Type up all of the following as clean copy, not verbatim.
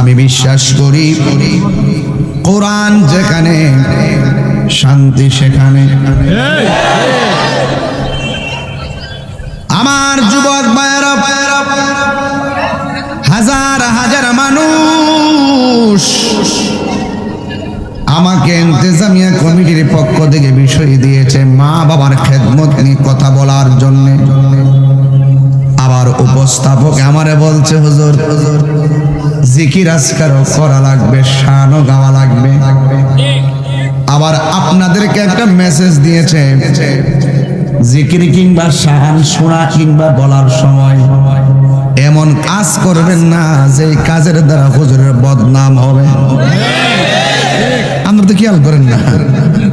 আমি বিশ্বাস করি কোরআন যেখানে শান্তি সেখানে। আমার যুবক ভাইয়েরা, হাজার হাজার মানুষ আমাকে ইন্তেজামিয়া কমিটির পক্ষ থেকে বিষয় দিয়েছে মা বাবার খেদমত নিয়ে কথা বলার জন্য। আবার উপস্থাপক আমারে বলছে হুজুর জিকির আজকারও করা লাগবে, শানও গাওয়া লাগবে। আবার আপনাদেরকে একটা মেসেজ দিয়েছে জিকির কিংবা শান শোনা কিংবা বলার সময় এমন কাজ করবেন না যে কাজের দ্বারা হুজুরের বদনাম হবে। আপনারা তো খেয়াল করেন না,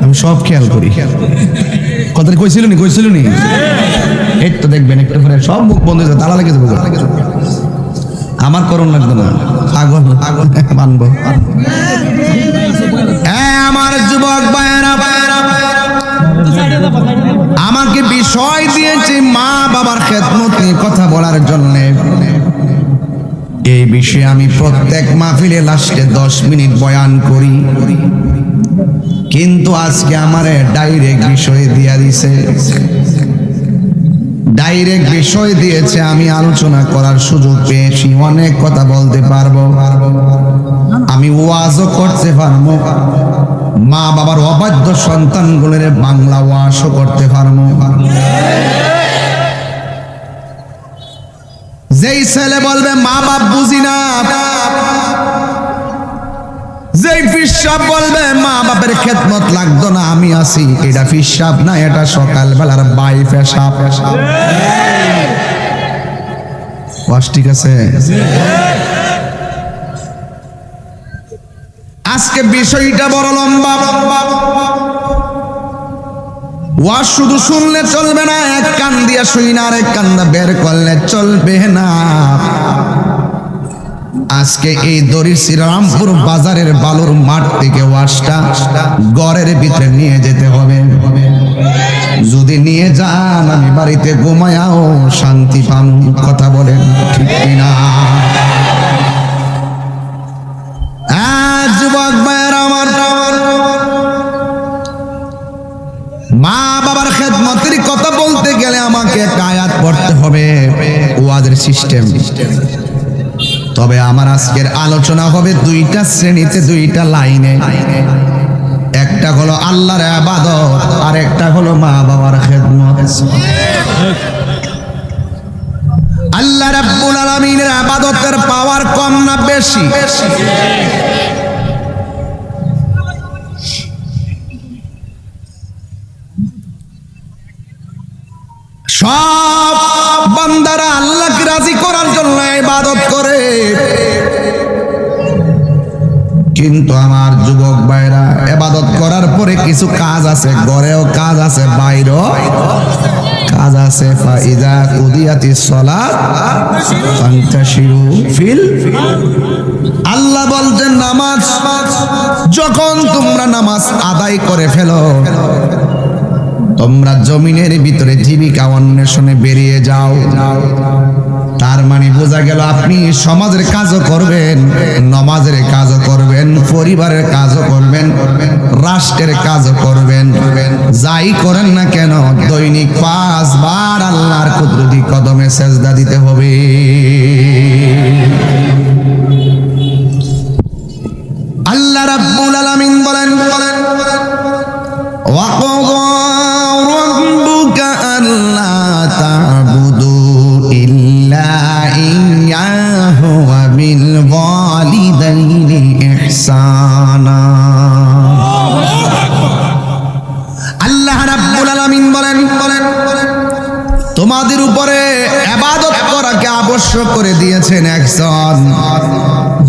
আমি সব খেয়াল করি। কথা কইছিল নি এই তো দেখবেন একটু পরে সব মুখ বন্ধ হয়ে তালা লেগে যাবে। আমার করণ লাগবে না, পাগল মানবো। আমার যুবক ভাইয়েরা, আমাকে বিষয় দিয়েছে মা বাবার খেদমত নিয়ে কথা বলার জন্য। এই বিষয়ে আমি প্রত্যেক মাহফিলে লাস্টে 10 মিনিট বয়ান করি, কিন্তু আজকে আমারে ডাইরেক্ট বিষয় দিয়া দিছে। ডাইরেক্ট বিষয় দিয়েছে, আমি আলোচনা করার সুযোগ পেয়েছি, অনেক কথা বলতে পারবো, আমি ওয়াজও করতে পারবো, মা বাবার অবাধ্য সন্তানগুলোর বাংলা ওয়াজও করতে পারবো। যেই ছেলে বলবে মা বাপ বুঝি না, যেই পিসাব বলবে মা বাপের খেদমত লাগতো না আমি আছি, এটা পিসাব না, এটা সকালবেলার বাই পেশাব। ওয়াজ ঠিক আছে? আজকে বিষয়টা বড় লম্বা। ওয়াজ শুধু শুনলে চলবে না, এক কান দিয়া শুই না আরেক কান্দা বের করলে চলবে না। আজকে এই দড়ি শ্রীরামপুর বাজারের বালুর মাঠ থেকে ওয়াজটা ঘরের ভিতরে নিয়ে যেতে হবে। যদি নিয়ে যান আমি বাড়িতে ঘুমায়াও শান্তি পাম। কথা বলেন ঠিক কিনা? যুবক ভাইয়েরা আমার, মা বাবার খেদমতের কথা বলতে গেলে আমাকে একটা আয়াত পড়তে হবে, ওয়াজের সিস্টেম। তবে আমার আজকের আলোচনা হবে দুইটা শ্রেণীতে, দুইটা লাইনে। একটা হলো আল্লাহর ইবাদত আর একটা হলো মা বাবার খেদমত। আল্লাহ রাব্বুল আলামিনের ইবাদতের পাওয়ার কম না বেশি? সব বান্দারা আল্লাহকে রাজি করার জন্য ইবাদত করে, কিন্তু আমার যুবক ভাইরা ইবাদত করার পরে কিছু কাজ আছে, ঘরেও কাজ আছে, বাইরেও কাজ আছে। ফাইদা কুদিয়াতিস সালাত ফান্তাশিরু ফিল। আল্লাহ বলছেন নামাজ যখন তোমরা নামাজ আদায় করে ফেলো, তোমরা জমিনের ভিতরে জীবিকা অন্বেষণে বেরিয়ে যাও। তার মানে বোঝা গেল আপনি সমাজের কাজও করবেন, নামাজের কাজও করবেন, পরিবারের কাজও করবেন, রাষ্ট্রের কাজও করবেন। যাই করেন না কেন দৈনিক 5 বার আল্লাহর কুদরতি কদমে সেজদা দিতে হবে। আল্লাহ রাব্বুল আলামিন বলেন ওয়াকাযা রাব্বুকা আল্লা তা'বুদু ইল্লা ইয়্যাহু ওয়া বিল ওয়ালিদাইনি ইহসানা। আল্লাহ রাব্বুল আলামিন বলেন তোমাদের উপরে ইবাদত করাকে আবশ্যক করে দিয়েছেন একজন।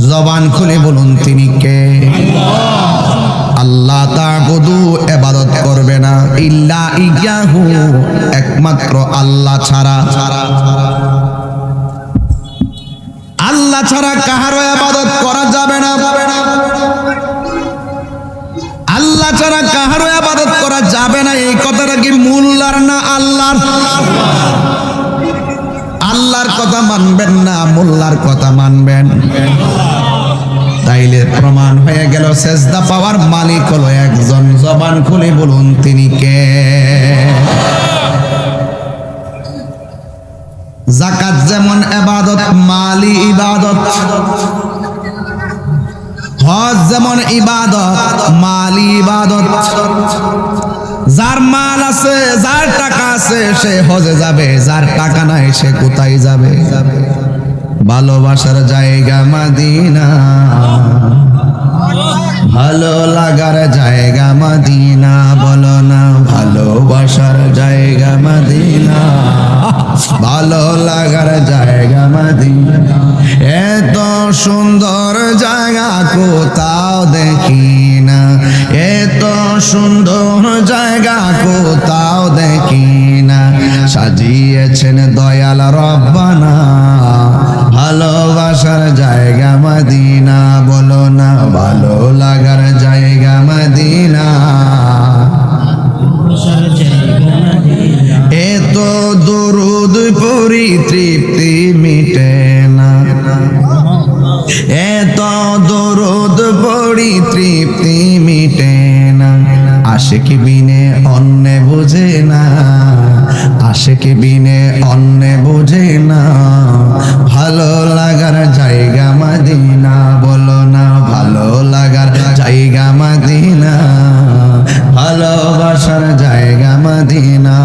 জবান খুলে বলুন তিনি কে? আল্লাহ তা'বুদু, ইবাদত করবে না, ইল্লা ইয়্যাহু, একমাত্র আল্লাহ ছাড়া। আল্লাহ ছাড়া কাহারও ইবাদত করা যাবে না। আল্লাহ ছাড়া কাহারও ইবাদত করা যাবে না। এই কথাটা কি মোল্লার না আল্লাহর? আল্লাহর কথা মানবেন না মোল্লার কথা মানবেন? তাইলে প্রমাণ হয়ে গেল সেজদা পাওয়ার মালিক হলো একজন। জবান খুলে বলুন তিনি কে? যাকাত যেমন ইবাদত, মালি ইবাদত। হজ যেমন ইবাদত, মালি ইবাদত। যার মাল আছে, যার টাকা আছে সে হজে যাবে, যার টাকা নাই সে কোথায় যাবে? ভালোবাসার জায়গা মদিনা, ভালো লাগার জায়গা মদিনা, বলো না ভালোবাসার জায়গা মদিনা, ভালো লাগার জায়গা মদিনা। এত সুন্দর জায়গা কোথাও দেখি না, এত সুন্দর জায়গা কোথাও দেখি না, সাজিয়েছেন দয়াল রব্বানা, ভালোবাসার জায়গা মদিনা, বলো না ভালো লাগার জায়গা মদিনা। এত দরুদ পড়ি তৃপ্তি মিটে না, এত দরুদ পড়ি তৃপ্তি মিটে না, আশিক বিনে অন্য বুঝে না, আশিক বিনে অন্য বুঝে না, ভালো লাগার জায়গা মদিনা, বলো না ভালো লাগার জায়গা মদিনা, ভালোবাসার জায়গা মদিনা।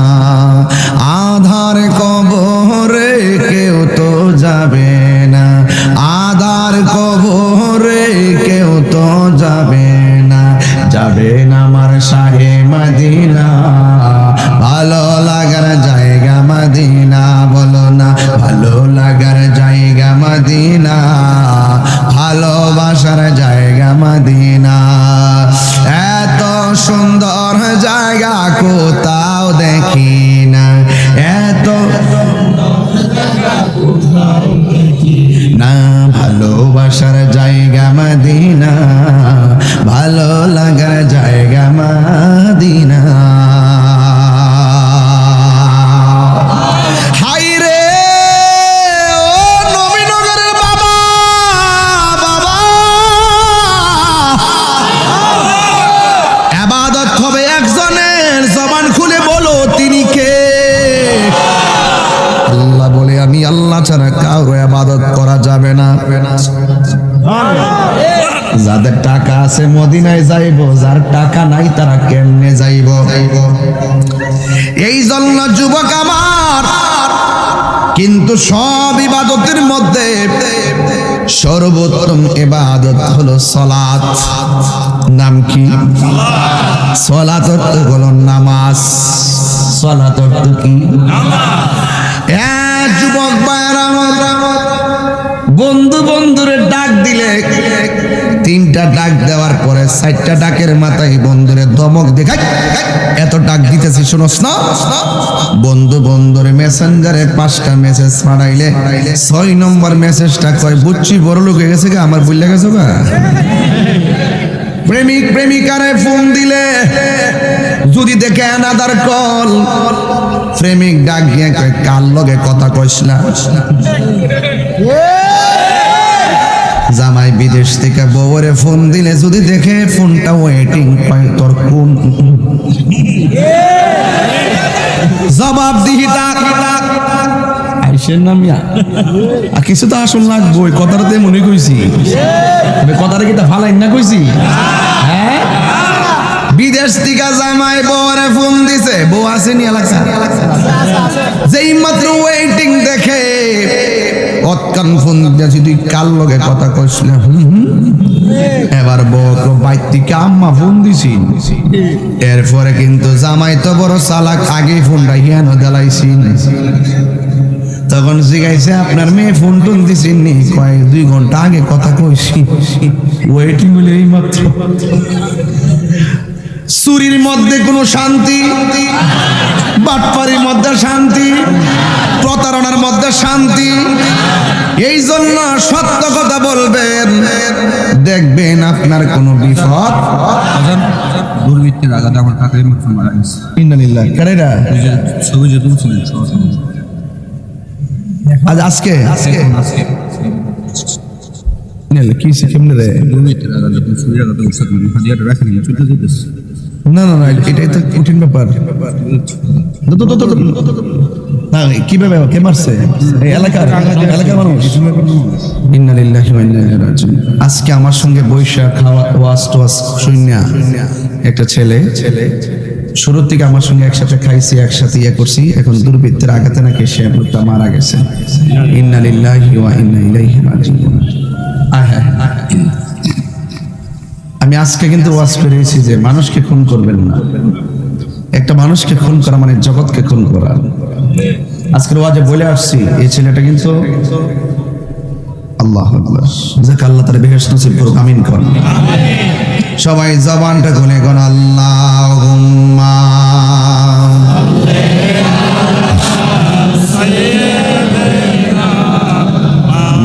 আধার কবরে কেউ তো যাবে না, আধার কবরে কেউ তো যাবে না, যাবেন আমার শাহে মদিনা, ভালো লাগার জায়গা মদিনা, বলো না ভালো লাগার জায়গা মদিনা, ভালোবাসার জায়গা মদিনা। এত সুন্দর জায়গা কোথাও দেখি না, এত না, ভালোবাসার জায়গা মদিনা, ভালো লাগার জায়গা মদিনা। হাই রে ও নবীনগরের বাবা, বাবা ইবাদত হবে একজনের, জবান খুলে বলো তিনি কে? আল্লাহ বলে আমি আল্লাহ ছাড়া কারো ইবাদত করা যাবে না। যাদের টাকা আছে মদিনায় যাইব, যার টাকা নাই তারা কেমনে যাইব? এই জন্য যুবক আমার, কিন্তু সব ইবাদতের মধ্যে সর্বোত্তম ইবাদত হলো সালাত। নাম কি? সালাত অর্থ হলো নামাজ। সালাত অর্থ কি? নামাজ। যুবক ভাইরা আমার, বন্ধু বন্ধুরে ডাক দিলে, তিনটা ডাক দেওয়ার পরে চারটা ডাকের মাথায় বন্ধুরে ধমক দেখাই, এত ডাক দিতেছি শুনোস না? বন্ধু বন্ধুরে মেসেঞ্জারে 5টা মেসেজ পাঠাইলে 6 নম্বর মেসেজটা কয় বুঝছি বড় লোক হয়ে গেছে, আমার ভুলে গেছো গা। প্রেমিক প্রেমিকারে ফোন দিলে যদি দেখে অ্যানাদার কল, প্রেমিক ডাক দিয়ে কয় কার লগে কথা কইস না। জামাই বিদেশ থেকে বউরে ফোন দিলে যদি দেখে ফোনটা ওয়েটিং পায়, তোর কোন জবাব দিহি তাক আইসেন না মিয়া, আর কিছু তো আসল লাগবো। কথাটাতে মনে কইছি, কথাটা কি তা ফালাই না কইছি? হ্যাঁ, বিদেশ থেকে জামাই বউরে ফোন দিছে, বউ আসেনি এলাকা, যেই মাত্র ওয়েটিং দেখে অতকান ফোন দিয়েছি তুই কার লগে কথা কইস না। এবার বউ বাইর থেকে আম্মা ফোন দিছি। এরপরে কিন্তু জামাই তো বড় চালাক, আগে ফোনটা হিয়ানো দেলাইছি। তখন জিগাইছে আপনার মেয়ে ফোন টোন দিছেন নি? কয় 2 ঘন্টা আগে কথা কইছি, ওয়েটিং হলে এই মাত্র। চুরির মধ্যে কোনো শান্তি, বাটপারির মধ্যে শান্তি, প্রতারণার মধ্যে শান্তি। এই জন্য সত্য কথা বলবেন, দেখবেন আপনার কোনো বিপদ। দুর্বৃত্তের আঘাতে আমার কাকাই মাথা মারা গেছে। ইন্নালিল্লাহ। কারেরা ছবি যে তুলছিলেন আজকে নেলে কি সে কেমনে রে? দুর্বৃত্তের আঘাত যখন ছুরির আঘাতে উঠছে তুমি হাতিয়ারটা রাখেনি চলতে যেতেছে না না না, এটাই তো কঠিন ব্যাপার। না, কিভাবে কে মারছে? এই এলাকার মানুষ। ইন্না লিল্লাহি ওয়া ইন্না ইলাইহি রাজিউন। আজকে আমার সঙ্গে বৈশা খাওয়া ওয়াজ টোয়াজ শুনিয়া একটা ছেলে শুরুর থেকে আমার সঙ্গে একসাথে খাইছি, একসাথে ইয়ে করছি, এখন দুর্বৃত্তের আঘাতে নাকি সে লোকটা মারা গেছে। ইন্না লিল্লাহি ওয়া ইন্না ইলাইহি রাজিউন। আমি আজকে কিন্তু ওয়াজ করেছি যে মানুষকে খুন করবেন না। একটা মানুষকে খুন করা মানে জগৎকে খুন করা। আজকের ওয়াজে বলে আসছি এই ছেলেটা কিন্তু আল্লাহু আকবার, যাকে আল্লাহ তাআলা বেহেশত নসিব করুক, আমিন কর। সবাই জবানটা খুলে কোন আল্লাহুম্মা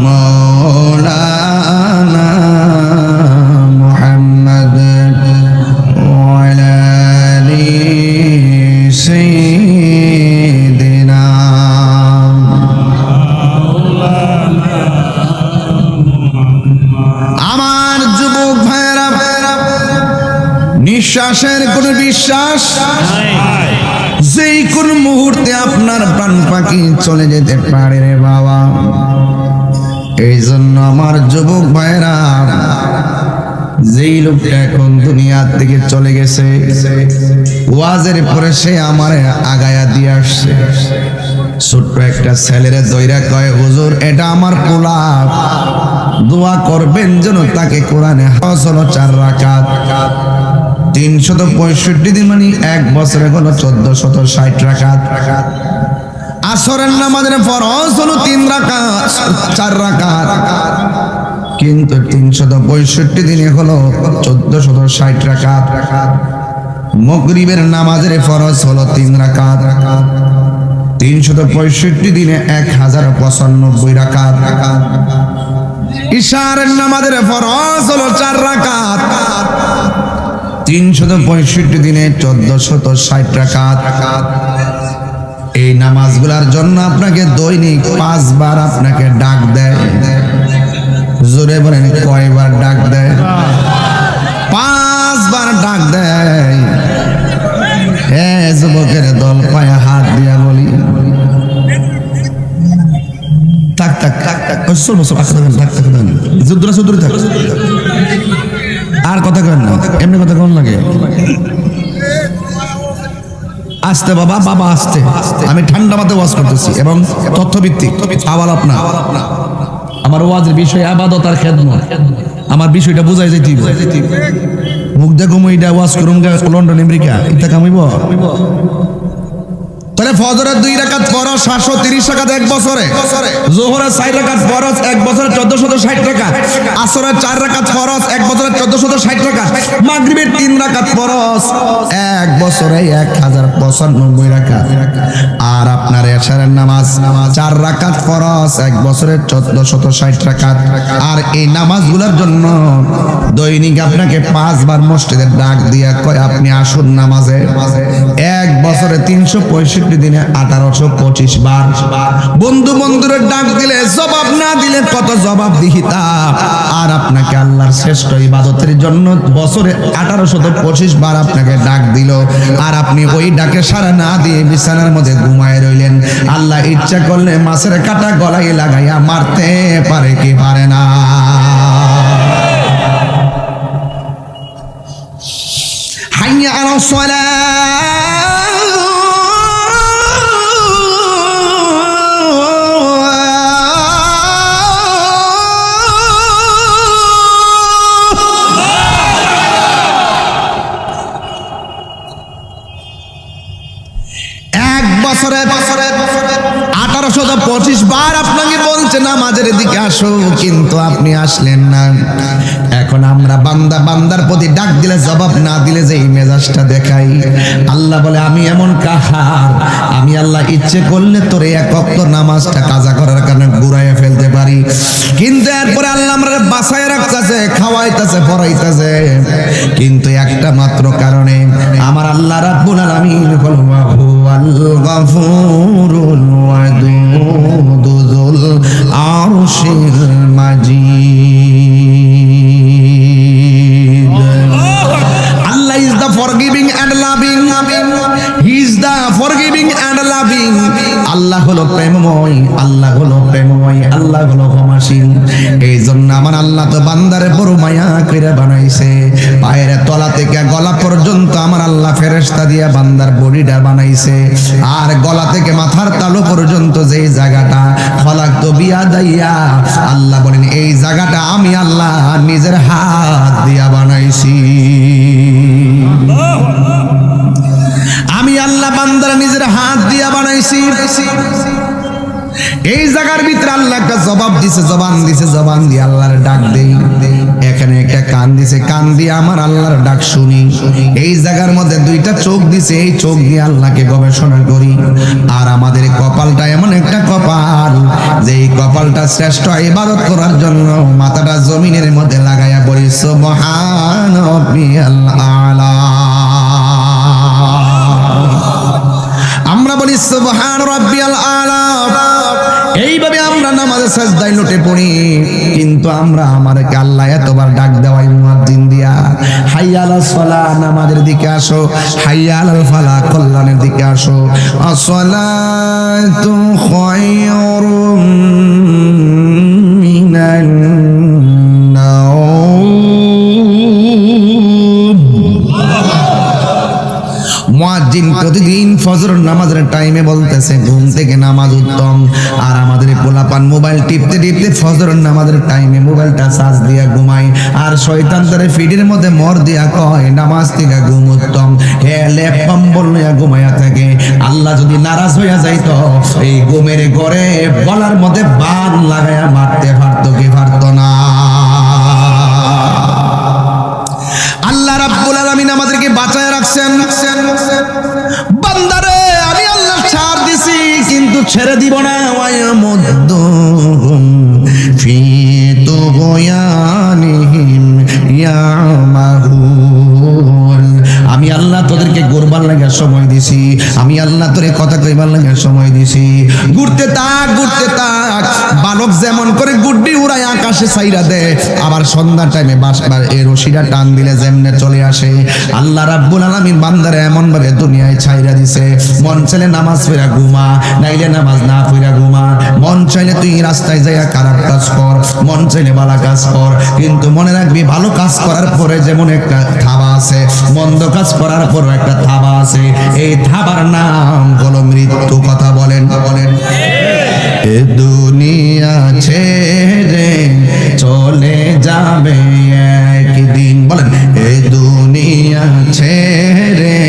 মাওলানা মুহাম্মদ ওয়া আলা আলি সাইয়্যিদিনা। আমার যুবক ভাইরা, নিঃশ্বাসের কোন বিশ্বাস যেই কোন মুহূর্তে আপনার প্রাণ পাখি চলে যেতে পারে রে বাবা। এই জন্য আমার যুবক ভাইরা, যেই লোকটা এখন দুনিয়ার থেকে চলে গেছে, ওয়াজের পরে সে আমার আগায়া দিয়ে আসছে। ছোট্ট একটা ছেলের দইরা কয়, হুজুর এটা আমার পোলা, দোয়া করবেন যেন তাকে কোরআনে হজ হলো 4 রাকাত, 365 দিন মানে 1 বছরে হলো 1460 রাকাত। আসরের নামাজের ফরজ হলো 3 রাকাত, 4 রাকাত, কিন্তু 365 দিনে হলো 1460 রাকাত। মাগরিবের নামাজের ফরজ হলো 3 রাকাত, 365 দিনে 1095 রাকাত। ইশার নামাজের ফরজ হলো 4 রাকাত, 365 দিনে 1460 রাকাত। এই নামাজগুলোর জন্য আপনাকে দৈনিক 5 বার আপনাকে ডাক দেয়। জোরে বলেন কয়বার ডাক দেয়? 5 বার ডাক দেয়। হ্যাঁ যুবকের দল, পায়ে হাত দিয়া বলি থাক থাক থাক থাক, আর কথা কেন না, এমনি কথা কেমন লাগে? আস্তে বাবা, বাবা আস্তে। আমি ঠান্ডা মাথায় ওয়াজ করতেছি এবং তথ্যভিত্তিক আওয়াল আপনার। আমার ওয়াজের বিষয় ইবাদত আর খেদমত। আমার বিষয়টা বুঝাই যাইতি। মুখ দেখো মইডা ওয়াজ করুম লন্ডন আমেরিকা এটা কামাইব। তাহলে ফজরের 2 রাকাত ফরজ 730 রাকাত 1 বছরে, যোহরের 4 রাকাত ফরজ 1 বছরে 1460 রাকাত, আসরের 4 রাকাত ফরজ 1 বছরে 1460 রাকাত, মাগরিবের 3 রাকাত ফরজ 1 বছরে 1095 রাকাত, আর আপনার এশারের নামাজ 4 রাকাত ফরজ 1 বছরে 1460 রাকাত। আর এই নামাজগুলোর জন্য দৈনিক আপনাকে 5 বার মসজিদে ডাক দিয়া কয় আপনি আসুন নামাজে। 1 বছরে 365 দিনে 1825 বার। বন্ধু বন্ধুরে ডাক দিলে জবাব না দিলে কত জবাব দিহিতা। আর আপনাকে আল্লাহর শ্রেষ্ঠ ইবাদতের জন্য বছরে 1825 বার আপনাকে ডাক দিল, আর আপনি ওই ডাকে সাড়া না দিয়ে বিছানার মধ্যে ঘুমায় রইলেন। আল্লাহ ইচ্ছা করলে মাছের কাঁটা গলায় লাগাইয়া মারতে পারে কি পারে না? হাইয়া আলাস সালাহ। বছরে 1825 বার আপনাকে বলছে নামাজের দিকে আসো, কিন্তু আপনি আসলেন না। এখন আমরা বান্দার প্রতি ডাক দিলে জবাব না দিলে যে এই মেজাজটা দেখাই, আল্লাহ বলে আমি এমন কাহার, আমি আল্লাহ ইচ্ছে করলে তোর 1 ওয়াক্ত নামাজটা কাজা করার কারণে ঘুরাইয়া ফেলতে পারি, কিন্তু এরপরে আল্লাহ আমরা বাঁচায় রাখতেছে, খাওয়াইতেছে, পড়াইতেছে, কিন্তু একটা মাত্র কারণে আমার আল্লাহ রাব্বুল আলামিন হল হুয়াল গাফুরুল ওয়াদুদ যুল আরশিল মাজিদ। আল্লাহ তো বান্দারে বড় মায়া করে বানাইছে, পায়ের তলা থেকে গলা পর্যন্ত আমার আল্লাহ ফেরেশতা দিয়া বান্দার বডিটা বানাইছে, আর গলা থেকে মাথার তালু পর্যন্ত যেই জায়গাটা খলাক তো বিয়া দাইয়া, আল্লাহ বলেন এই জায়গাটা আমি আল্লাহ নিজের হাত দিয়া বানাইছি। আমি আল্লাহ বান্দার নিজের হাত দিয়া বানাইছি। এই জায়গার ভিতরে আল্লাহ একটা জবাব দিছে, জবান দিছে, জবান দিয়ে আল্লাহর ডাক দেই। এখানে একটা কান দিছে, কান দিয়ে আমার আল্লাহর ডাক শুনি। এই জায়গার মধ্যে দুইটা চোখ দিছে, এই চোখ দিয়ে আল্লাহকে গবেষণা করি। আর আমাদের কপালটা এমন একটা কপাল, যে এই কপালটা শ্রেষ্ঠ ইবাদত করার জন্য মাথাটা জমিনের মধ্যে লাগাইয়া বলি সুবহান রাব্বিয়াল আলা। আমরা বলি সুবহান রাব্বিয়াল আলা। এইভাবে আমরা নামাজে সাজদায় লুটে পড়ি, কিন্তু আমরা আমাদেরকে আল্লাহ এতবার ডাক দেওয়াই মুয়াজ্জিন দিয়া, হাইয়া আলাস সালাহ, নামাজের দিকে আসো, হাইয়া আলাল ফালাহ, কল্যাণের দিকে আসো। আসসালাতু খায়রুম মিনান মুয়াজ্জিন প্রতিদিন ফজর নামাজের টাইমে বলতেছে ঘুম থেকে নামাজ উত্তম, আর আমাদের পোলাপান মোবাইল টিপতে টিপতে ফজর নামাজের টাইমে মোবাইলটা চার্জ দিয়া ঘুমায়, আর শয়তান তারে ফিডের মধ্যে মর দিয়া কয় নামাজ থেকে ঘুম উত্তম। হে লেপ কম্বল লইয়া ঘুমাইয়া থাকে। আল্লাহ যদি নারাজ হইয়া যাইতো, এই ঘুমের ঘরে গলার মধ্যে বান লাগাইয়া মারতে পারতো কি পারতো না? আল্লাহ রাব্বুল আলামিন আমাদেরকে বাঁচায় রাখছেন। বান্দারে আমি আল্লাহ ছাড় দিছি, কিন্তু ছেড়ে দিব না। ওয়ায়ামুদ্দুহুম ফি তুগয়ানিহিম ইয়ামাহুন। আমি আল্লাহ তোদেরকে ঘুরবার লাগে সময় দিছি, আমি আল্লাহ তোরে কথা কইবার লাগে সময় দিছি। ঘুরতে থাক, ঘুরতে থাক। বালক যেমন করে গুড্ডি উড়ায় আকাশে ছাইরা দেয়, আবার সন্ধ্যার টাইমে বাসার এই রশিটা টান দিলে যেমনে চলে আসে, আল্লাহ রাব্বুল আলামিন বান্দারে এমন ভাবে দুনিয়ায় ছাইরা দিছে। মন চাইলে নামাজ পড়া ঘুমা, নাইলে নামাজ না পড়া ঘুমা। মন চাইলে তুই রাস্তায় যাইয়া খারাপ কাজ কর, মন চাইলে ভালো কাজ কর, কিন্তু মনে রাখবি ভালো কাজ করার পরে যেমন একটা থাবা আছে, মন্দ কাজ করার পর একটা থাবা আছে। এই থাবার নাম হলো মৃত্যু। কথা বলেন বলেন। এ দুনিয়া ছেড়ে চলে যাবে একদিন, বলেন এ দুনিয়া ছেড়ে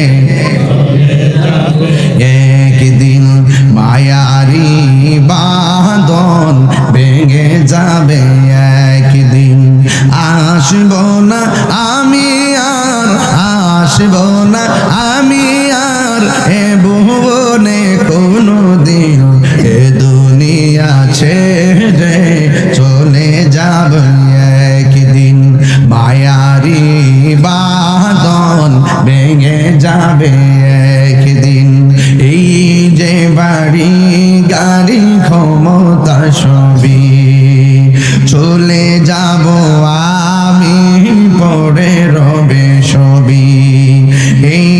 একদিন, মায়ারি বাঁধন ভেঙে যাবে একদিন। আসব না আমি আর, আসব না আমি আর এ ভুবনে কোনো দিন। এ দুনিয়া ছেড়ে চলে যাবে একদিন, মায়ারি বাঁধন ভেঙে যাবে একদিন। এই যে বাড়ি গাড়ি ক্ষমতা সবই চলে যাব আমি, পড়ে রবে সবই। এই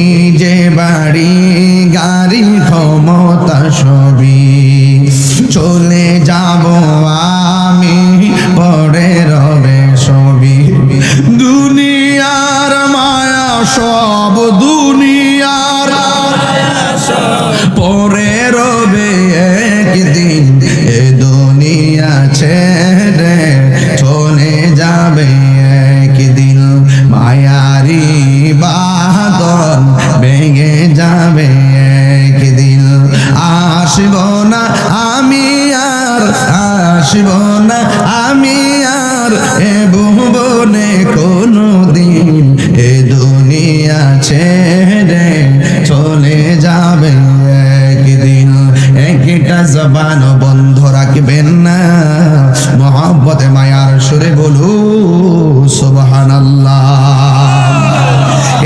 যে বাড়ি গাড়ি ক্ষমতা সবই চলে যাব আমি, পড়ে রবে সবই। দুনিয়ার মায়া সব, দুনিয়ার পরে রবে একদিন। এ দুনিয়া ছেড়ে চলে যাবে একদিন, মায়ারি বাঁধন ভেঙে যাবে একদিন। আসব না আমি আর, আসব না আমি আর এ ভুবনে কোনো দিন। এ দুনিয়া ছেড়ে চলে যাবে একদিন। একটা জবান বন্ধ রাখবেন না, মহব্বতে মায়ার সুরে বলু সুবহানাল্লাহ।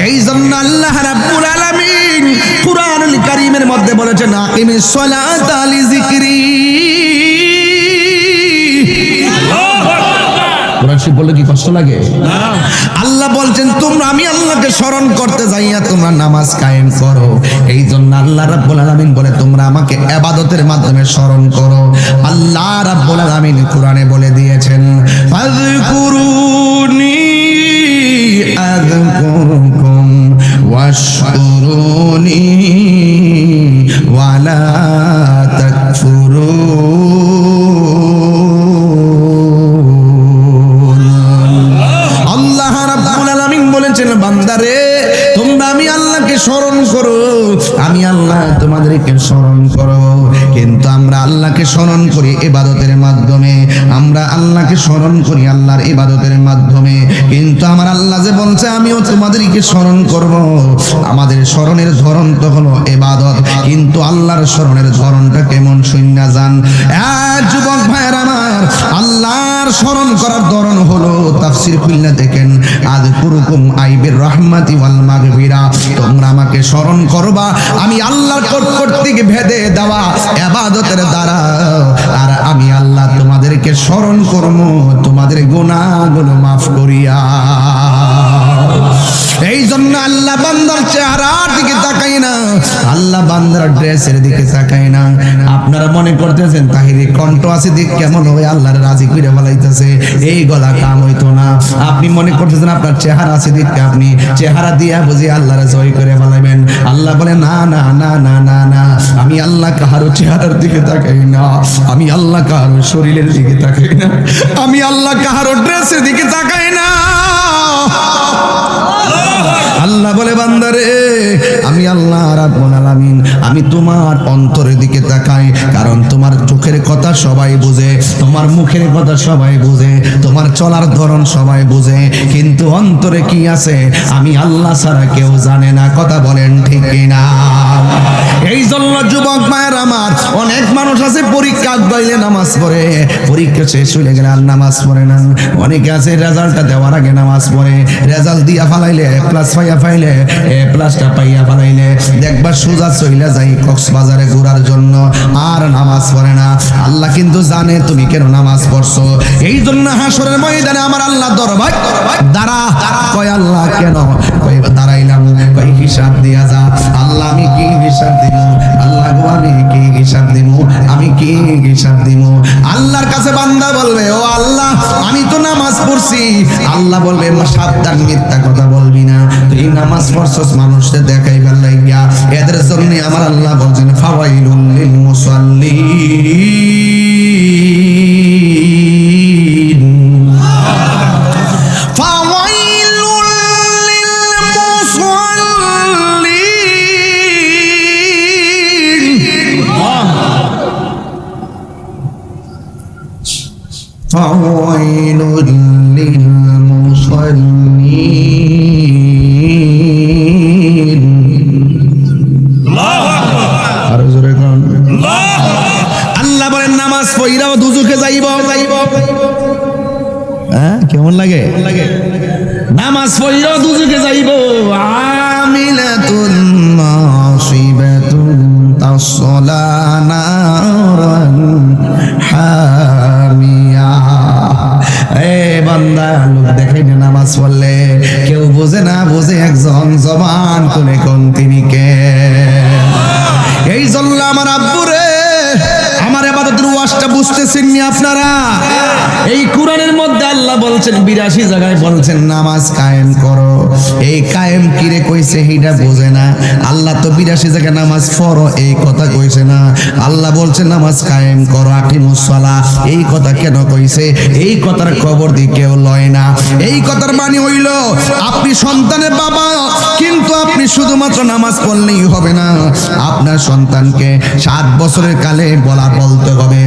এই জন্য আল্লাহ রাব্বুল আলামিন কুরআনুল কারীমের মধ্যে বলেছেন আকিমিস সালাতা লিযিকরি। কোরআন শরীফ বললে কি কষ্ট কষ্ট লাগে? আল্লাহ বলছেন তোমরা আমি আল্লাহকে স্মরণ করতে যাইয়া তোমরা নামাজ কায়েম করো। এই জন্য আল্লাহ রাব্বুল আলামিন বলে তোমরা আমাকে ইবাদতের মাধ্যমে স্মরণ করো। আল্লাহ রাব্বুল আলামিন কোরআনে বলে দিয়েছেন ফাযকুরুনি আযকুরকুম ওয়াশকুরুনি ওয়ালা তাকফুরুন। আল্লাহ রাব্বুল আলামিন বলেছেন বান্দারে তোমরা আমি আল্লাহকে স্মরণ করো, আমি আল্লাহ তোমাদেরকে স্মরণ করো। কিন্তু আমরা আল্লাহকে স্মরণ করি ইবাদতের মাধ্যমে, আমরা আল্লাহকে স্মরণ করি আল্লাহর ইবাদতের মাধ্যমে। কিন্তু আমার আল্লাহ যে বলছে আমিও তোমাদেরকে স্মরণ করব, আমাদের স্মরণের ধরন তো হলো ইবাদত। কিন্তু আল্লাহর স্মরণের ধরনটা কেমন শুননা যান যুবক ভাইয়েরা আমার, আল্লাহর স্মরণ করার ধরন হলো তাফসীর খুলনা দেখেন আযকুরুকুম আইবির রাহমাতি ওয়াল মাগফিরা, তোমরা আমাকে স্মরণ করবা আমি আল্লাহর কর্তৃক ভেদে দেওয়া ইবাদতের দ্বারা, আর আমি আল্লাহ তোমাদেরকে স্মরণ করব তোমাদের গুনাহগুলো মাফ করিয়া। এই জন্য আল্লাহ বান্দার চেহারার দিকে তাকায় না, আল্লাহ বান্দার ড্রেসের দিকে তাকায় না। আপনারা মনে করতেছেন তাহিরি কণ্ঠ আছে দিক কেমন হবে আল্লাহর রাজি কইরা বলাইতেছে, এই গলা কাম হইতো না। আপনি মনে করতেছেন আপনার চেহারা আছে দিক আপনি চেহারা দিয়া বুঝি আল্লাহর জয় করে বলাইবেন। আল্লাহ বলে না না না না না না, আমি আল্লাহ কারো চেহারার দিকে তাকাই না, আমি আল্লাহ কারো শরীরের দিকে তাকাই না, আমি আল্লাহ কারো ড্রেসের দিকে তাকাই না। আল্লাহ বলে বান্দারে আমি আল্লাহ রাব্বুল আলামিন আমি তোমার অন্তরের দিকে তাকাই, কারণ তোমার চোখের কথা সবাই বুঝে, তোমার মুখের কথা সবাই বুঝে, তোমার চলার ধরন সবাই বুঝে, কিন্তু অন্তরে কি আছে আমি আল্লাহ ছাড়া কেউ জানে না। কথা বলেন ঠিক কিনা? এই জন্য যুবক মায়ের আমার অনেক মানুষ আছে পরীক্ষা গাইলে নামাজ পড়ে, পরীক্ষা শেষ হয়ে গেলে আর নামাজ পড়ে না। অনেকে আছে রেজাল্টটা দেওয়ার আগে নামাজ পড়ে, রেজাল্ট দিয়া ফালাইলে প্লাস পাইয়া ফাইলে প্লাসটা পাইয়া ফালাইলে দেখবা সোজা চইলা যাই কক্সবাজারে ঘোরার জন্য, আর নামাজ পড়ে না। আল্লাহ কিন্তু জানে তুমি কেন নামাজ পড়ছো। এই জন্য হাসরের ময়দানে আমার আল্লাহ দরবার দাঁড়া কয় আল্লাহ কেন কয় দাঁড়াইলাম, কয় হিসাব দিয়া যা। আল্লাহ আমি কি হিসাব দিব? আল্লাহ গো আমি কি হিসাব দিব? আমি কি হিসাব দিব? আল্লাহর কাছে বান্দা বলবে ও আল্লাহ আমি তো নামাজ পড়ছি। আল্লাহ বলবে সাবধান মিথ্যা কথা বলবি না, তুই নামাজ পড়ছস মানুষকে দেখাইবার লাগিয়া। এদের জন্য আমার আল্লাহ বলছেন ফাওয়াইলুল লিল মুসাল্লিন, ফাওয়াইলুল লিল মুসাল্লিন, ফাওয়াইলুল লিল মুসাল্লিন। আর জোরে কোন আল্লাহ বলেন নামাজ পড়িরাও দুজকে যাইব। হ্যাঁ কেমন লাগে? নামাজ পড়িরাও দুজকে যাইব। আমিলাতুন নাসিবাতুন তাসলা নারান হামিয়া। এ বান্দা লোক দেখাই না নামাজ পড়লে কেউ বোঝে না, বোঝে একজন জবান কোনে কোন তিনি কে। এই জন্য আমার আব্বুরে আমার ইবাদতের ওয়াজটা বুঝতেছেন নি আপনারা? এই কোরআনের মধ্যে আল্লাহ বলছেন 82 জায়গায় বলছেন নামাজ কায়েম করো। এই কায়েম কিরে কইছে এইটা বোঝে না। আল্লাহ তো 82 জায়গায় নামাজ পড়ো এই কথা কইছে না, আল্লাহ বলছে নামাজ কায়েম করো আকিমুস সালাহ। এই কথা কেন কইছে? এই কথার খবর দিয়ে কেউ লয় না। এই কথার মানে হইল আপনি সন্তানের বাবা, কিন্তু আপনি শুধুমাত্র নামাজ পড়লেই হবে না, আপনার সন্তানকে 7 বছরের কালে বলতে হবে,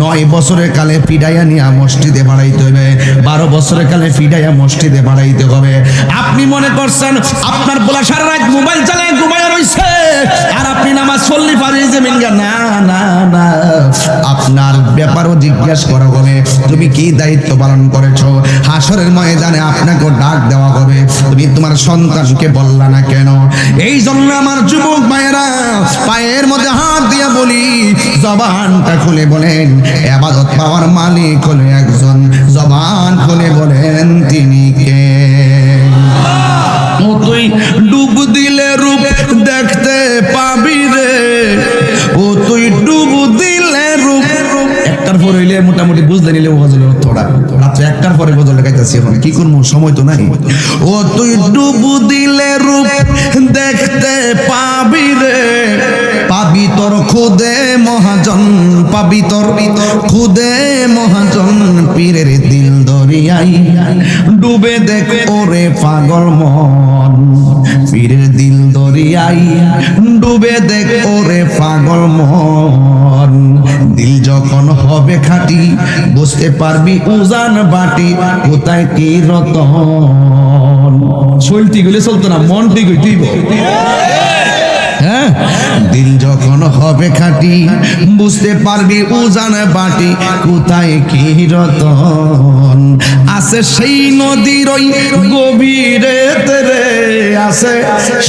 9 বছরের কালে পিডাইয়া নিয়ে মসজিদে বাড়াইতে হবে, 12 বছরের কালে পিডাইয়া মসজিদে বাড়াইতে হবে। আপনি মনে করছেন আপনার বলা সারা রাত মোবাইল চালায় ঘুমায় রইছে আর আপনি নামাজ পড়লি পারি যাবেন? না না না, আপনার আপনার ব্যাপারও জিজ্ঞাসা করা হবে, তুমি কি দায়িত্ব পালন করেছো। হাসরের ময়দানে আপনাকে ডাক দেওয়া হবে, তুমি তোমার সন্তানকে বললা না কেন। এই জন্য আমার যুবক ভাইয়েরা পায়ের মধ্যে হাত দিয়ে বলি, জবানটা খুলে বলেন ইবাদত পাওয়ার মালিক হলো একজন, জবান খুলে বলেন তিনি কে। ও তুই ডুব দিলে রূপ দেখতে পাবি রে, ও তুই ডুব দিলে রূপ। একটার পর হইলে মোটামুটি বুঝলে নিলে গজলের অর্থটা, রাত্রে একটার পরে গজল গাইতেছি, এখন কি করবো, সময় তো নাই। ও তুই ডুব দিলে রূপ দেখতে পাবি রে, পাবি তোর খুদে মহাজন, পাবি তোর খুদে মহাজন, পীরের দিল দরিয়াই ডুবে দেখ ওরে পাগল মন, পীরের দিল দরিয়াই ডুবে দেখ ওরে পাগল মন। দিল যখন হবে খাঁটি বুঝতে পারবি উজান বাটি, কোথায় কি রতন। শরীর ঠিক হইলে চলতো না, মন ঠিক হইতেই। হ্যাঁ, দিল যখন হবে খাঁটি বুঝতে পারবি উজান বাটি, কোথায় কি রতন। আছে সেই নদীর ওই গভীরে রে, আছে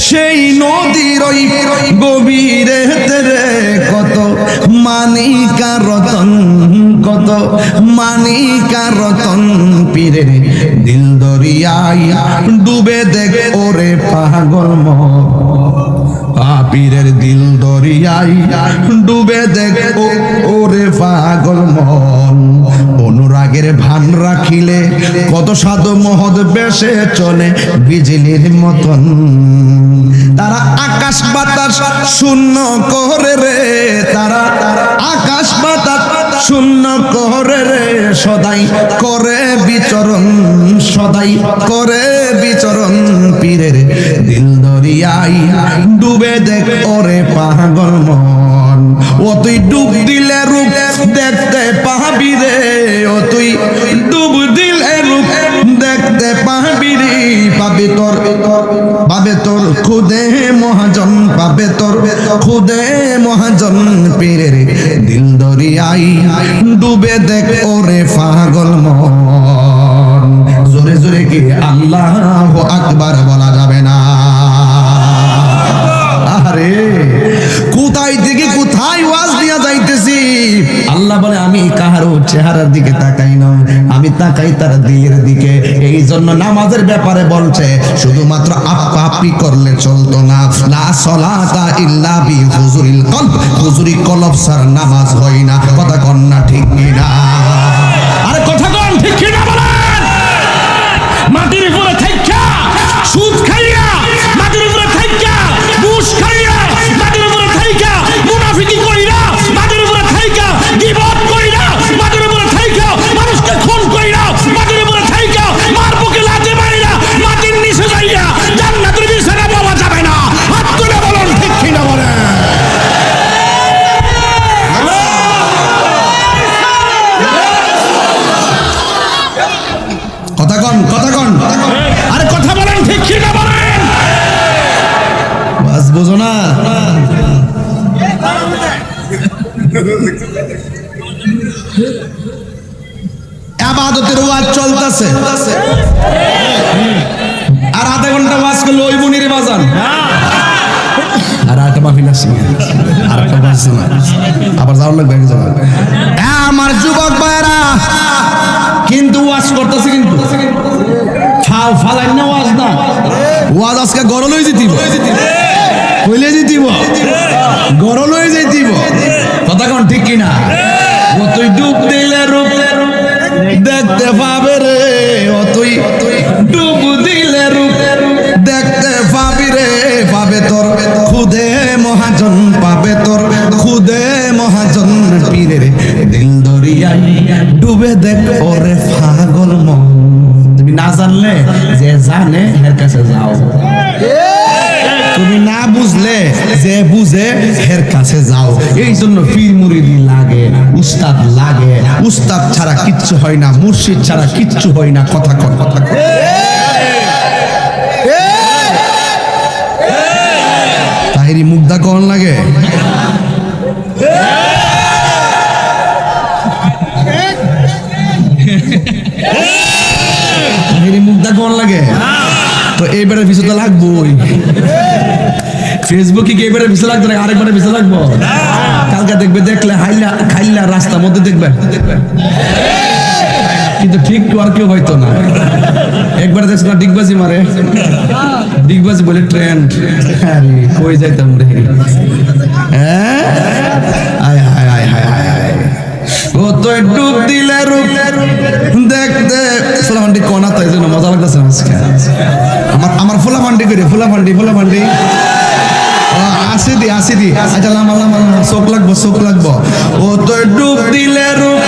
সেই নদীর ওই গভীরে রে, কত মানিকা রতন, কত মানিকা রতন, পীরের দিল দরিয়াই ডুবে দেখ ওরে পাগল মন, পীরের দিল দরিয়াই ডুবে দেখ ওরে পাগল মন। অনুরাগের ভান রাখিলে কত সাধু মহৎ বেশে চলে বিজলির মতন, তারা আকাশ বাতাস শূন্য করে রে, তারা আকাশ বাতাস শূন্য করে রে, সদাই করে বিচরণ, সদাই করে বিচরণ, পীরের দিল দরিয়াই ডুবে দেখ ওরে পাগল মন। ও তুই ডুব দিলে রূপ দেখতে পাবি রে, ও তুই ডুব দিলে রূপ দেখতে পাবি রে, পাবে তোর পাবে তোর খুদে মহাজন, পাবে তোর খুদে মহাজন, পীরের দিল দরিয়াই ডুবে দেখ ওরে পাগল মন। জোরে জোরে কি আল্লাহু আকবার বলা যাবে না? আরে কোথায় থেকে কোথায় ওয়াজ দিয়া যাইতেছি। আল্লাহ বলে আমি কাহারও চেহারার দিকে তাকাই না, আমি তাকাই তার দিলের দিকে। এই জন্য নামাজের ব্যাপারে বলছে শুধুমাত্র আপনি করলে চলতো না, লা সলাতা ইল্লা বি হুজুরিল কলব, হুজুরি কলব ছাড়া নামাজ হয় না। কথা কন না ঠিক কিনা? আরে কথা কন ঠিক কিনা বলেন। মাটির উপরে থাইকা সুদ খাইয়া, মাটির উপরে থাইকা ঘুষ খাইয়া, মাটির উপরে থাইকা মুনাফিকি কইরা, মাটির উপরে থাইকা গীবত কইরা, মাটির উপরে থাইকা মানুষকে খুন কইরা, মাটির উপরে থাইকা মার বুকে লাথি মারিরা, মাটির নিচে যাইয়া জান্নাতের বিছানা পাওয়া যাবে না। হাত তুলে বলুন ঠিক কিনা বলেন। কথা কন, কথা কন, আরে কথা বলেন ঠিক কিনা বলেন। বাস বুঝো না? ইবাদতের ওয়াজ চলতেছে, আর আধা ঘন্টা ওয়াজ করলে ওই মনিরে বাজান, আর একটা মাহফিল আসছে, আর একটা বাজছে না, আবার যাওয়ার লাগবে এক জায়গায়। আমার যুবক ভাইরা কিন্তু ওয়াজ করতেছে, কিন্তু ফাও ফালাই না ওয়াজ না, ওয়াজ আজকে গরল হয়ে যেতিব, কইলে যেতিব, গরল হয়ে যেতিব। কথা কোন ঠিক কিনা? ও তুই ডুব দিলে রূপ দেখতে পাবে রে, ও তুই ডুব দিলে রূপ দেখতে পাবি রে, পাবে তোর খুদে মহাজন, পাবে তোর খুদে মহাজন, পীরের দিল দরিয়াই ডুবে দেখ ওরে পাগল মন। তুমি না জানলে যে জানে এর কাছে যাও, তুমি না বুঝলে যে বুঝে এর কাছে যাও। এই জন্য পীর মুরিদি লাগে, উস্তাদ লাগে, উস্তাদ ছাড়া কিচ্ছু হয় না, মুর্শিদ ছাড়া কিচ্ছু হয় না। কথা কন, কথা কন। তাহিরি মুগ্ধা কন লাগে। কেমন লাগে? তো এইবারের পিছু তো লাগবোই। ফেসবুকে কি এবারে পিছু লাগতো না আরেকবারে পিছু লাগবো? কালকে দেখবে, দেখলে খাইলা রাস্তার মধ্যে দেখবে, কিন্তু ঠিক আর কেউ হয়তো না। একবার দেখছো না ডিগবাজি মারে, ডিগবাজি বলে ট্রেন্ড, কই যাইতাম রে। হ্যাঁ, আয় হায় হায় হায় হায়, ও তো ডুব দিলে রূপ দেখতে ফুলামান্ডি কোনা, তাই জন্য মজা লাগতেছে না আজকে। আমার ফুলামান্ডি করে ফুলামান্ডি আসি দি আচ্ছা লামা চোখ লাগবো। ও তো ডুব দিলে রূপ,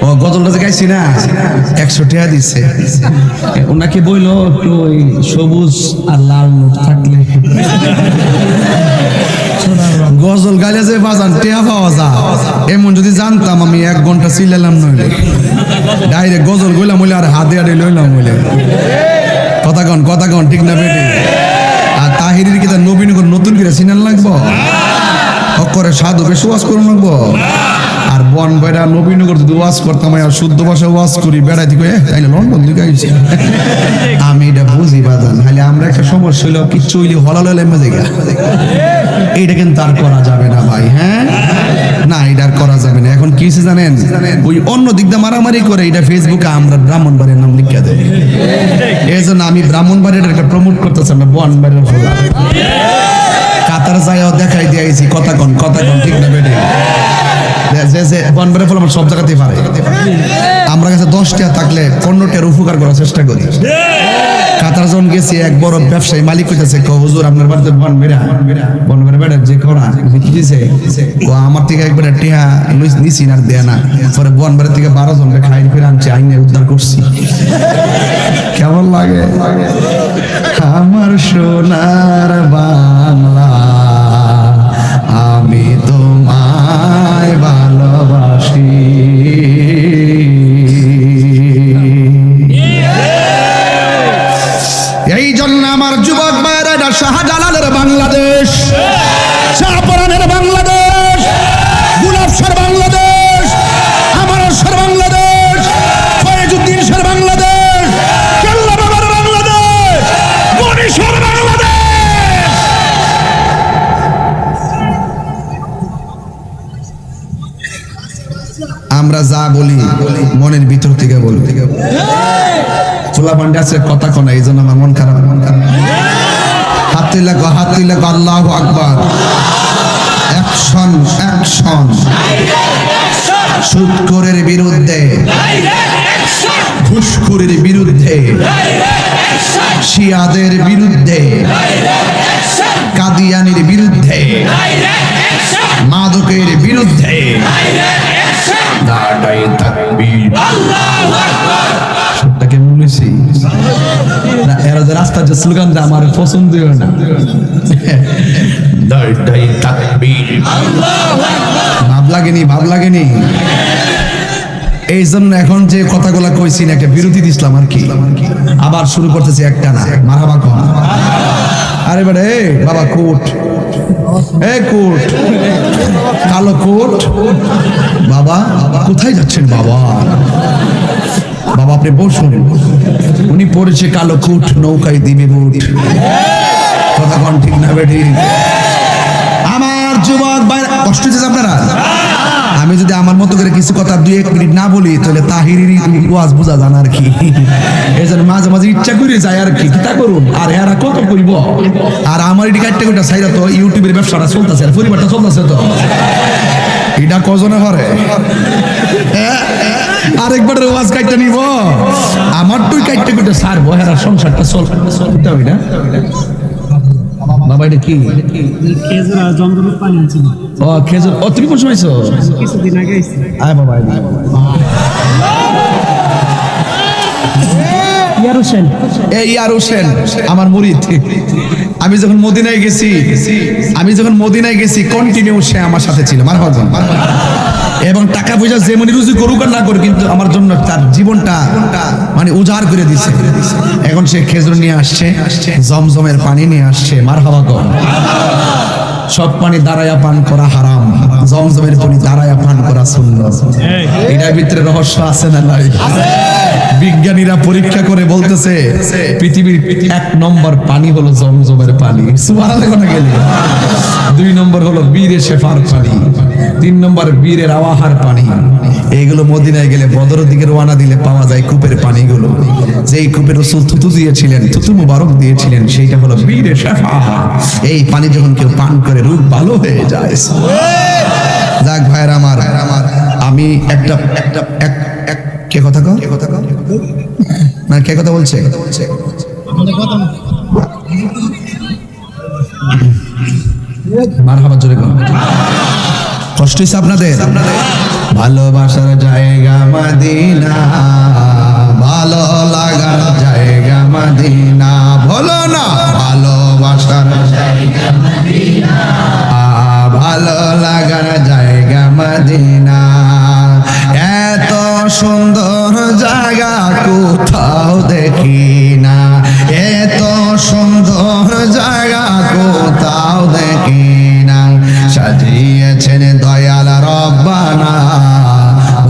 ও গজলটা যে গাইছি না 100 টাকা দিছে, ওনাকে বইলো একটু ওই সবুজ আর লাল নোট থাকলে গজল গাইলে যে বাজান টেয়া পাওয়া যা, এমন যদি জানতাম আমি 1 ঘন্টা চিল্লালাম নইলে ডাইরেক্ট গজল গইলাম হইলে আর হাতে আড়ে লইলাম হইলে। কথা কন ঠিক না বেটে? আর তাহিরির কি তার নবীনগর নতুন করে সিনাল লাগবো, অক্ষরে সাধু বেশি ওয়াজ করুন লাগবো। আর বন বেড়া নবীনগর যদি ওয়াজ করতাম আর শুদ্ধ ভাষা ওয়াজ করি বেড়াই দিকে তাইলে লন্ডন দিকে আইছি। আমি এটা বুঝি বাজান, তাহলে আমরা একটা সমস্যা হইলো কিচ্ছু হইলে হলাল মেজে গা, এইটা কিন্তু আর করা যাবে না ভাই। হ্যাঁ না, এটা আর করা যাবে না। এখন কি জানেন, ওই অন্য দিক দিয়ে মারামারি করে এটা ফেসবুকে আমরা ব্রাহ্মণবাড়ির নাম লিখে দেয়। এই জন্য আমি ব্রাহ্মণবাড়ির একটা প্রমোট করতেছি, আমরা বনবাড়ির ফোলা কাতার যাইও দেখাই দিয়েছি। কথা কন ঠিক না বেটে? বনবাড়ির ফল আমার সব জায়গাতেই পারে। আমরা কাছে 10 টাকা থাকলে 15 টাকার উপকার করার চেষ্টা করি। কাতার জন গেছি, এক বড় ব্যবসায়ী মালিক কইতেছে, হুজুর আপনার বাড়িতে বনবেড়া বেড়া যে করা দিছে, ও আমার থেকে একবার টিহা নিছি না দেয় না, পরে বনবেড়া থেকে 12 জনকে খাই ফিরে আনছে, আইনে উদ্ধার করছি। কেমন লাগে? আমার সোনার বাংলা, আমি তোমায় ভালোবাসি। এই জন্য আমার যুবক ভাইয়েরা, এটা শাহজালালের বাংলাদেশ, শাহপরানের বাংলাদেশ, গুলাবশার বাংলাদেশ, আমার বাংলাদেশ, ফয়েজউদ্দিন শাহর বাংলাদেশ, কেল্লা বাবার বাংলাদেশ, গণেশের বাংলাদেশ। আমরা যা বলি মনের ভিতর থেকে বলি। চোলা পান্ডে আছে কথা কনা, এই জন্য আমার মন খারাপ। হাত তুলে আল্লাহু আকবার। অ্যাকশন সুদখোরের বিরুদ্ধে, ঘুষখোরের বিরুদ্ধে, শিয়াদের বিরুদ্ধে, কাদিয়ানির বিরুদ্ধে, মাদকের বিরুদ্ধে। দাঁড়াই তাকবীর, আল্লাহু আকবার। সবটা কেমন হয়েছি না? এরা যে রাস্তার যে স্লোগান দেয় আমার পছন্দ হয় না। দাঁড়াই তাকবীর, আল্লাহু আকবার। ভাব লাগেনি। এই জন্য এখন যে কথাগুলা কইছি না, একটা বিরতি দিছিলাম আর কি, আবার শুরু করতেছি একটা না। মারহাবা কন। আরে বেটা, বাবা কোট, কোট, কালো কোট। বাবা কোথায় যাচ্ছেন বাবা? আপনি বসুন। উনি পড়েছে কালো কোট, নৌকায় দিবে বুট। কথা কন ঠিক না বেটি? আমার যুবক ভাই, কষ্ট হচ্ছে আপনারা? আমি যদি আমার মতো করে কিছু কথা 2-1 মিনিট না বলি, তাহলে তাহিরির ওয়াজ বোঝা জানা আর কি। এই জন্য মাঝে মাঝে ইচ্ছা করে যায় আর কি, তা করুন। আর এরা কত করব? আর আমার এটি কাটতে কোটা সাইরা তো ইউটিউবের ব্যবসাটা চলতেছে, আর পরিবারটা চলতেছে। তো এটা কজনে পারে? আরেকবার ওয়াজ কাটতে নিব, আমার তুই কাটতে কোটা সারবো, হেরা সংসারটা চলতে হবে না। বাবা এটা কি? খেজুর আর জঙ্গলের পানি আছে। ও খেজুর। ও তুমি কোন সময় আইছো? কিছুদিন আগে আইছি। আয় বাবা, ইয়ার হোসেন আমার মুরিদ। আমি যখন মদিনায় গেছি কন্টিনিউ সে আমার সাথে ছিল। মারহাবা। এবং টাকা পয়সা যেমনি রুজি করুক আর না করুক, কিন্তু আমার জন্য তার জীবনটা মানে উজাড় করে দিছে। এখন সে খেজুর নিয়ে আসছে, জমজমের পানি নিয়ে আসছে। মারহাবা কর। সব পানি দাঁড়ায়া পান করা হারাম, জমজমের পানি দাঁড়ায়া পান করা সুন্নাত। এটার ভিতরে রহস্য আছে না নাই? বিজ্ঞানীরা পরীক্ষা করে বলতেছে পৃথিবীর 1 নম্বর পানি হলো জমজমের পানি, সুবহানাল্লাহ কোনা গেলে। 2 নম্বর হলো বীরে শেফার পানি, 3 নম্বর বীরের আওয়াহার পানি। এইগুলো মদিনায় গেলে বদরের দিকে রওনা দিলে পাওয়া যায় কূপের পানিগুলো, যেই কূপের রাসূল থুতু দিয়েছিলেন, থুতু মুবারক দিয়েছিলেন, সেইটা হলো বীরে শেফা। এই পানি যখন কেউ পান করে রূপ ভালো হয়ে যায়। যাক ভাইরা আমার, আমি একটা কে কথা কও না, কে কথা বলছে? মারহাবা জোরে কও। কষ্ট হইছে আপনাদের? ভালোবাসার জায়গা মদিনা, ভালো লাগার জায়গা মদিনা, বলো না ভালোবাসার জায়গা মদিনা, ভালো লাগার জায়গা মদিনা। এত সুন্দর জায়গা কোথাও দেখি না, এত সুন্দর জায়গা কোথাও দেখি না, সাজিয়েছেন দয়াল রব্বানা,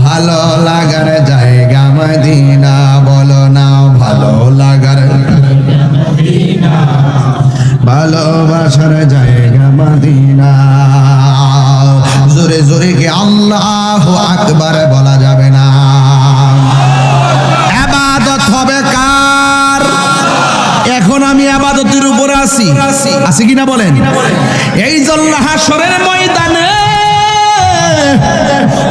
ভালো লাগার জায়গা মদিনা, বলো না ভালো লাগার মদিনা, ভালোবাসার জায়গা মদিনা। জোরে জোরে কি আল্লাহু আকবার বলা যাবে না? ইবাদত হবে কার? এখন আমি ইবাদতের উপরে আছি কিনা বলেন? এই জন্য হাশরের ময়দানে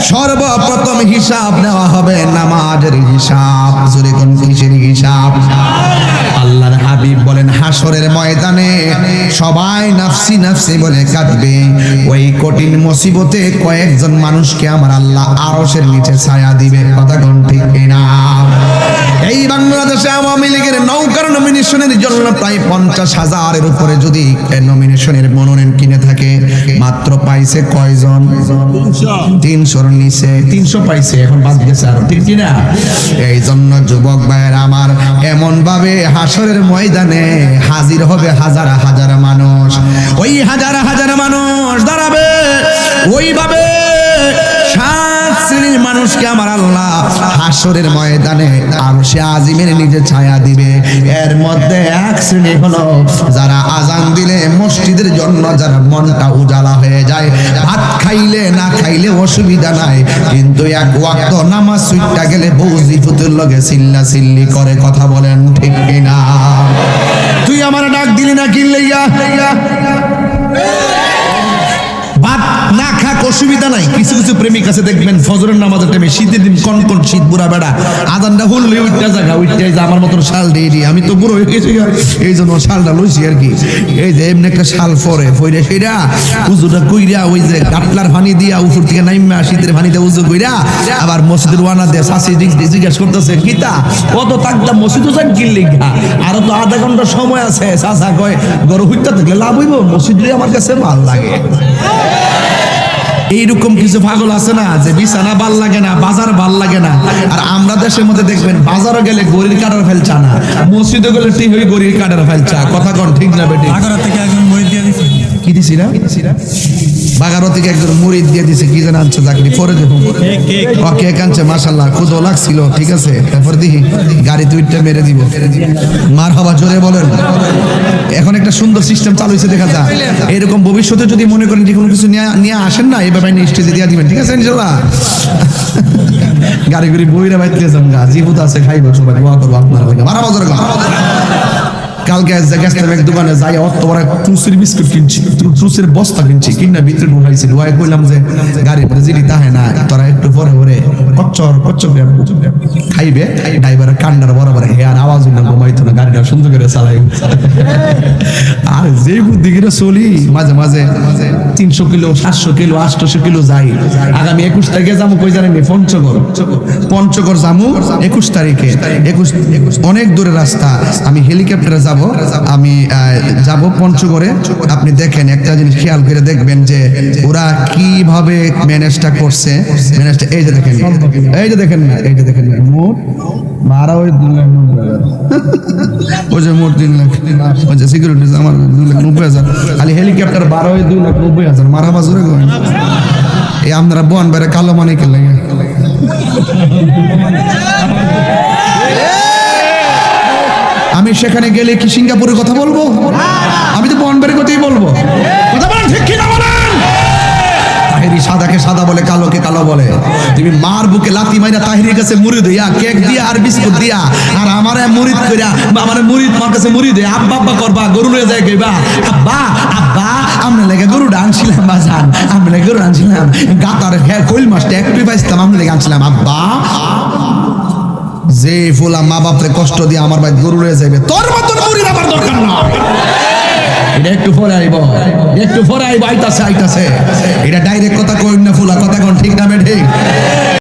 সর্বপ্রথম হিসাব নেওয়া হবে নামাজের হিসাব। জোরে কোন কিসের হিসাব? আল্লাহর হাবিব বলেন হাশরের ময়দানে সবাই নাফসি নাফসি বলে কাঁদবে। ওই কঠিন মুসিবতে কয়েকজন মানুষকে আমার আল্লাহ আরশের নিচে ছায়া দিবে। কথা কোন ঠিক কিনা? এই বাংলাদেশে আওয়ামী লীগের নৌকার নমিনেশনের জন্য প্রায় 50,000-এর উপরে যদি নমিনেশনের মনোনয়ন কিনে থাকে, মাত্র পাইছে কয়জন? 300-র নিচে। 300 পাইছে, এখন বাদ গেছে আরো, ঠিক কিনা? এই জন্য যুবক ভাইয়ের আমার, এমন ভাবে হাশরের ময়দানে হাজির হবে হাজার হাজার মানুষ। ওই হাজার হাজার মানুষ দাঁড়াবে, ওইভাবে 7 শ্রেণীর মানুষকে আমার আল্লাহ হাশরের ময়দানে আরশে আজিমের নিচে ছায়া দিবে। এর মধ্যে 1 শ্রেণী হলো যারা আজান দিলে মসজিদের জন্য যারা মনটা উজালা হয়ে যায়, ভাত খাইলে না খাইলে অসুবিধা নাই, কিন্তু 1 ওয়াক্ত নামাজ ছুটটা গেলে বউজি ফুতুর লগে চিল্লা চিল্লি করে। কথা বলেন ঠিক কিনা? তুই আমার ডাক দিলি না কি লইয়া? ভাত না খাক অসুবিধা নাই। কিছু কিছু প্রেমিক আছে দেখবেন ফজরের নামাজের টাইমে, শীতের দিন কনকন শীত, বুড়া বেড়া আজানটা হুললে উঠতে জায়গা উঠতে যে আমার মতন শাল দিয়ে দিই। আমি তো বুড়ো হয়ে গেছি, এই জন্য শালটা লইছি আর কি। এই যে এমনি একটা শাল ফরে ফইরা সেরা উজুটা কইরা ওই যে কাটলার পানি দিয়া উপর থেকে নাইমা শীতের পানিতে উজু কইরা আবার মসজিদের ওয়ানা দিয়ে শাসি জিজ্ঞাসা করতেছে কিতা কত তাকদা মসজিদও যান কিনলি গা, আরো তো আধা ঘন্টা সময় আছে। চাচা কয় গরু হুইতা থাকলে লাভ হইব, মসজিদে আমার কাছে ভাল লাগে। এইরকম কিছু পাগল আছে না যে বিছানা ভাল লাগে না, বাজার ভাল লাগে না। আর আমরা দেশের মধ্যে দেখবেন বাজারে গেলে গরির কাটার ফেলছা না, মসজিদে গেলে ঠিক হয়ে গরির কাটার ফেলছা। কথা কোন ঠিক না বেটি? আগারা থেকে একজন মুরিদ দিয়ে দিছে। কি দিছি না? বাগারো থেকে একজন মুরিদ দিয়ে দিছে। কি যেন আনছে চাকরি পরে দেখুন। ও কেক আনছে, মাশাআল্লাহ, খুদো লাগছিল। ঠিক আছে, তারপর দেখি গাড়ি দুইটা মেরে দিব। মারহাবা জোরে বলেন। এখন একটা সুন্দর সিস্টেম চালু হয়েছে, দেখা যায়। এরকম ভবিষ্যতে যদি মনে করেন যে কোনো কিছু নিয়ে আসেন না, এই ব্যাপারে স্টেজে দিয়ে দিবেন। ঠিক আছে ইনশাআল্লাহ? গাড়ি গাড়ি বইরা বাইতে যান গা, জীবত আছে খাইবো, সবাই দোয়া করবো আপনারা লাগে। মারহাবা জোরে গা। কালকে গেছিলাম এক দোকানে, যাই অত বড় ট্রুসের বিস্কুট কিনছি, ট্রুসের বস্তা কিনছি, কিনা ভিতরে ঢুকাইছি। ঢুকাই কইলাম যে গাড়ির পরে জিডি তাহে না, তোরা একটু পরে পরে কচ্চর খাইবে। ড্রাইভারের কান্নার বরাবর হেয়ার আওয়াজ হইল, ঘুমাইতো না, গাড়িটা সুন্দর করে চালাই। আর যে বুদ্ধি করে চলি, মাঝে মাঝে 300 কিলো 700 কিলো 800 কিলো যাই। আগামী 21 তারিখে যাবো, কই জানেন? পঞ্চগড় যাবো 21 তারিখে। 21 অনেক দূরের রাস্তা। আমি হেলিকপ্টারে যাব, আমি যাব পঞ্চগড়ে। আপনি দেখেন, একটা জিনিস খেয়াল করে দেখবেন যে ওরা কিভাবে ম্যানেজটা করছে। ম্যানেজটা এই যে দেখেন, এই যে দেখেন না, এই যে দেখেন না, মোট ভাড়া ওই 2,90,000। ওই যে মোট 3 লাখ, ওই যে সিকিউরিটি আমার 2,90,000, খালি হেলিকপ্টার ভাড়া ওই 2,90,000। মারা বাজুরে গো এই আপনারা বোন বেড়ে কালো মানিকের লাগে। আমি সেখানে গেলে কি সিঙ্গাপুরের কথা বলবো? আমি তো বোন বেড়ে কথাই বলবো। কথা বলেন ঠিক কিনা বলেন? তাহিরি সাদাকে সাদা বলে, কালোকে কালো বলে। তুমি মার বুকে লাথি মাইরা তাহিরির কাছে মুড়ি দিয়া, কেক দিয়া আর বিস্কুট দিয়া, আর আমারে মুড়িদ কইরা, আমারে মুড়িদ মার কাছে মুড়ি দে, আব্বা আব্বা করবা, গরু লয়ে যায় কইবা, আব্বা আব্বা আমরা লেগে গরুটা আনছিলাম বাজান, আমরা লেগে গরু আনছিলাম, গাতার কইল মাছটা একটু পাইছিলাম, আমরা লেগে আনছিলাম। আব্বা যে ফুলা মা বাপরে কষ্ট দিয়ে আমার ভাই গরু লয়ে যাবে, তোর মতন মুড়ির আমার দরকার না। এটা একটু পরে আইব, একটু পরে আইব, আইতাছে আইতাছে। এটা ডাইরেক্ট কথা কইন না ফুলা, কথা কোন ঠিক না ঠিক?